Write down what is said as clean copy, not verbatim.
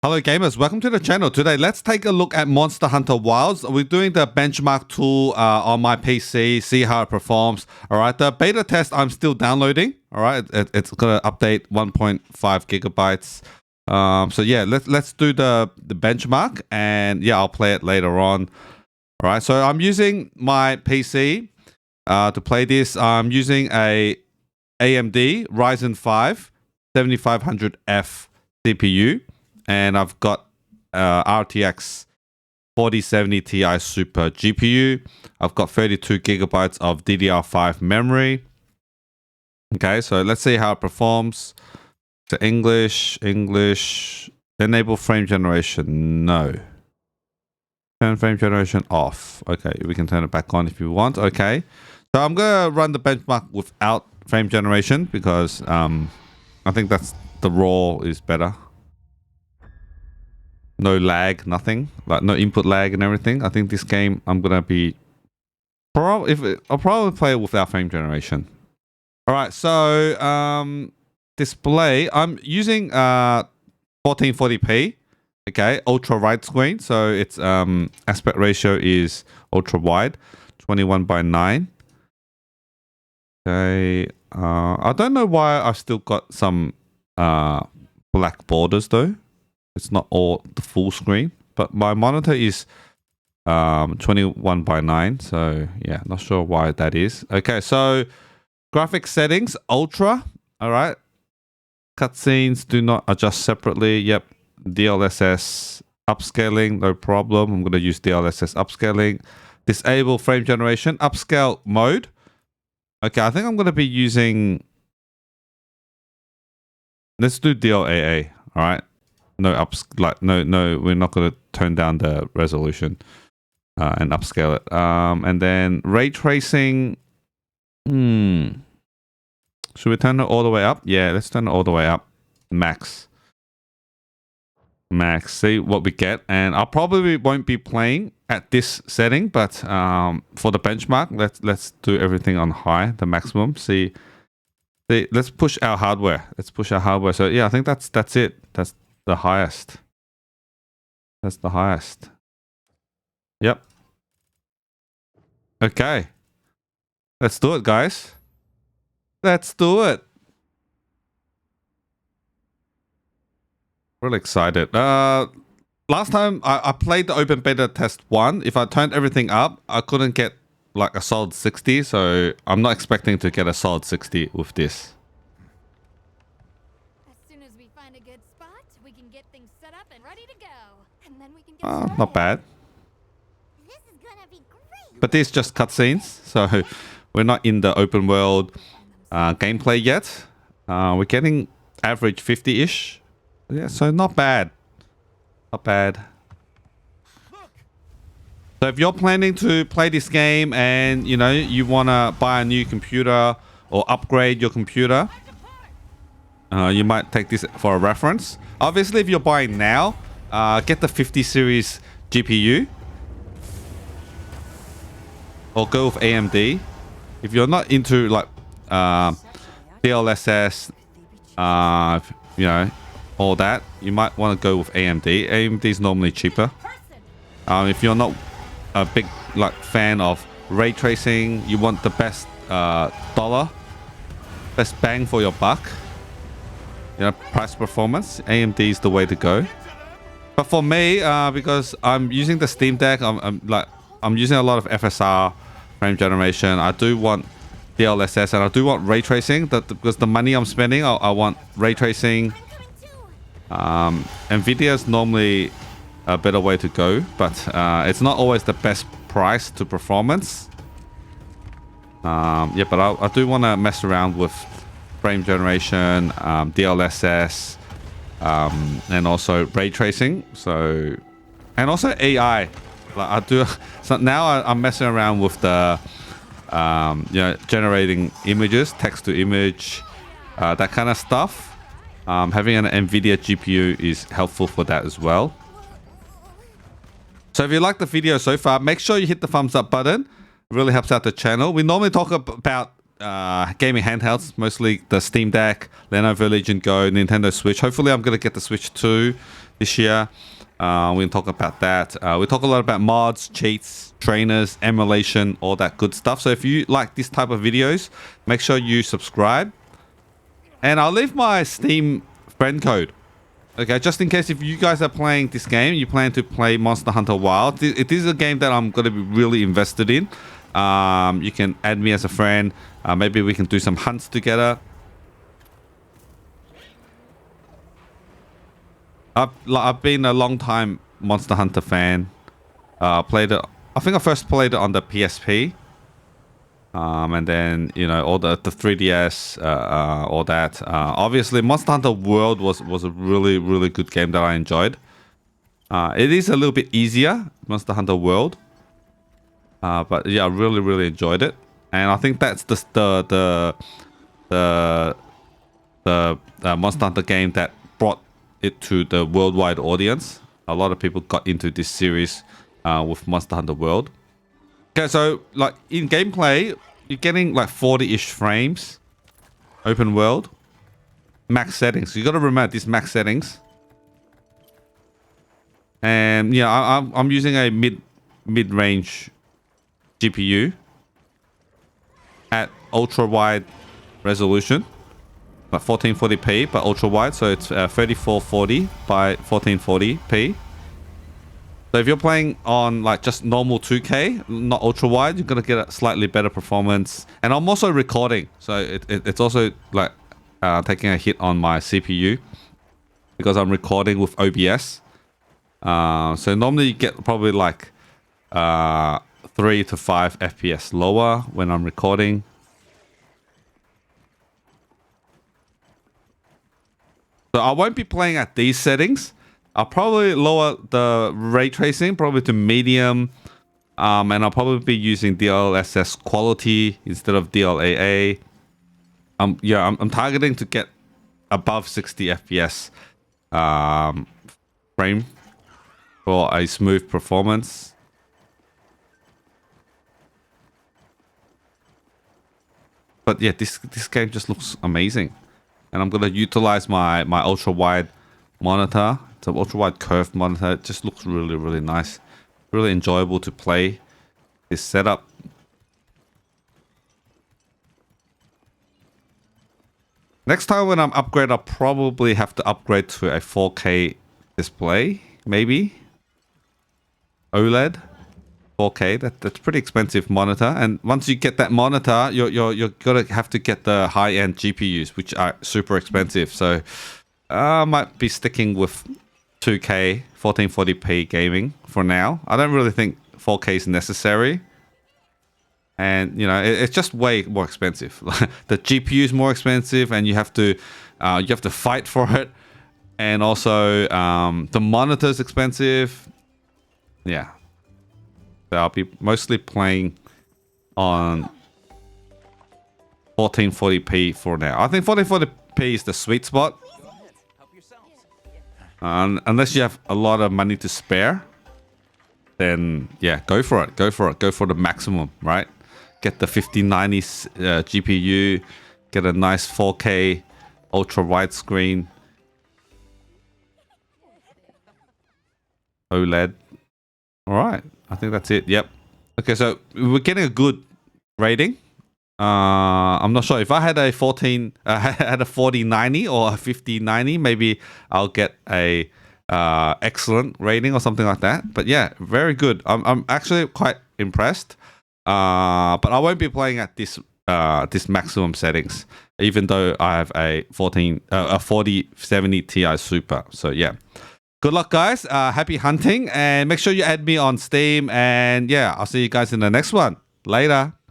Hello gamers, welcome to the channel. Today let's take a look at Monster Hunter Wilds. We're doing the benchmark tool on my PC, see how it performs. Alright, the beta test I'm still downloading. Alright, it's gonna update 1.5 gigabytes. So yeah, let's do the benchmark, and yeah, I'll play it later on. Alright, so I'm using my PC to play this. I'm using a AMD Ryzen 5 7500F CPU. And I've got RTX 4070 Ti Super GPU. I've got 32 gigabytes of DDR5 memory. Okay, so let's see how it performs. So English, enable frame generation, no. Turn frame generation off. Okay, we can turn it back on if you want. Okay, so I'm gonna run the benchmark without frame generation because I think that's the raw is better. No lag, nothing, like no input lag and everything. I think this game I'm gonna be I'll probably play it without frame generation. All right, so display. I'm using 1440p. Okay, ultra widescreen. So its aspect ratio is ultra wide, 21:9. Okay, I don't know why I've still got some black borders though. It's not all the full screen, but my monitor is 21:9, so yeah, not sure why that is. Okay, so graphics settings, ultra. All right, cutscenes do not adjust separately. Yep, DLSS upscaling, no problem. I'm going to use DLSS upscaling. Disable frame generation, upscale mode. Okay, I think I'm going to be using. Let's do DLAA. All right. No no, we're not going to turn down the resolution and upscale it. And then ray tracing. Should we turn it all the way up? Yeah, let's turn it all the way up. Max. See what we get. And I probably won't be playing at this setting, but for the benchmark, let's do everything on high, the maximum. See, let's push our hardware. So yeah, I think that's it. That's the highest. That's the highest. Yep. Okay. Let's do it, guys. Let's do it. Really excited. Last time I played the open beta test 1. If I turned everything up, I couldn't get like a solid 60. So I'm not expecting to get a solid 60 with this. Not bad. This is gonna be great. But these just cutscenes, so we're not in the open world gameplay yet. We're getting average 50-ish. Yeah, so not bad. Not bad. So if you're planning to play this game and you know you wanna buy a new computer or upgrade your computer, you might take this for a reference. Obviously, if you're buying now, get the 50 series GPU or go with AMD. If you're not into like DLSS, you know, all that, you might want to go with AMD. AMD is normally cheaper. If you're not a big like fan of ray tracing, you want the best best bang for your buck. You know, price performance. AMD is the way to go. But for me, because I'm using the Steam Deck, I'm using a lot of FSR frame generation. I do want DLSS and I do want ray tracing. Because the money I'm spending, I want ray tracing. Nvidia is normally a better way to go, but it's not always the best price to performance. Yeah, but I do want to mess around with frame generation, DLSS. And also ray tracing, so, and also AI. Like I do, so now I'm messing around with the, you know, generating images, text to image, that kind of stuff. Having an Nvidia GPU is helpful for that as well. So if you like the video so far, make sure you hit the thumbs up button. It really helps out the channel. We normally talk about gaming handhelds, mostly the Steam Deck, Lenovo Legion Go, Nintendo Switch. Hopefully, I'm gonna get the Switch 2 this year. We'll talk about that. We talk a lot about mods, cheats, trainers, emulation, all that good stuff. So if you like this type of videos, make sure you subscribe. And I'll leave my Steam friend code. Okay, just in case if you guys are playing this game, you plan to play Monster Hunter Wilds. It is a game that I'm going to be really invested in. You can add me as a friend. Maybe we can do some hunts together. I've been a long time Monster Hunter fan. Played it. I think I first played it on the PSP. And then, you know, all the 3DS, all that. Obviously, Monster Hunter World was a really, really good game that I enjoyed. It is a little bit easier, Monster Hunter World. But yeah, I really, really enjoyed it. And I think that's the Monster Hunter game that brought it to the worldwide audience. A lot of people got into this series with Monster Hunter World. Okay, so like in gameplay, you're getting like 40-ish frames, open world, max settings. You got to remember these max settings. And yeah, I'm using a mid-range GPU at ultra wide resolution, like 1440p, but ultra wide, so it's 3440 by 1440p. So if you're playing on like just normal 2K, not ultra wide, you're gonna get a slightly better performance. And I'm also recording, so it's also like taking a hit on my CPU because I'm recording with OBS. So normally you get probably like 3 to 5 FPS lower when I'm recording. So I won't be playing at these settings. I'll probably lower the ray tracing probably to medium, and I'll probably be using DLSS quality instead of DLAA. I'm targeting to get above 60 FPS frame for a smooth performance. But yeah, this game just looks amazing, and I'm gonna utilize my ultra wide monitor. It's an ultra wide curved monitor. It just looks really, really nice. Really enjoyable to play this setup. Next time when I'm upgrade, I'll probably have to upgrade to a 4K display, maybe. OLED 4K. That's pretty expensive monitor. And once you get that monitor, you're gonna have to get the high-end GPUs, which are super expensive. So I might be sticking with 2K 1440p gaming for now. I don't really think 4K is necessary, and you know it's just way more expensive. The GPU is more expensive, and you have to fight for it, and also the monitor is expensive. Yeah, so I'll be mostly playing on 1440p for now. I think 1440p is the sweet spot. Unless you have a lot of money to spare, then yeah, go for it. Go for the maximum, right? Get the 5090 GPU, get a nice 4K ultra wide screen, OLED. All right, I think that's it. Yep. Okay, so we're getting a good rating. I'm not sure if I had a 4090 or a 5090, maybe I'll get a excellent rating or something like that. But yeah, very good. I'm actually quite impressed. But I won't be playing at this maximum settings, even though I have a 4070 Ti Super. So yeah, good luck, guys. Happy hunting, and make sure you add me on Steam. And yeah, I'll see you guys in the next one. Later.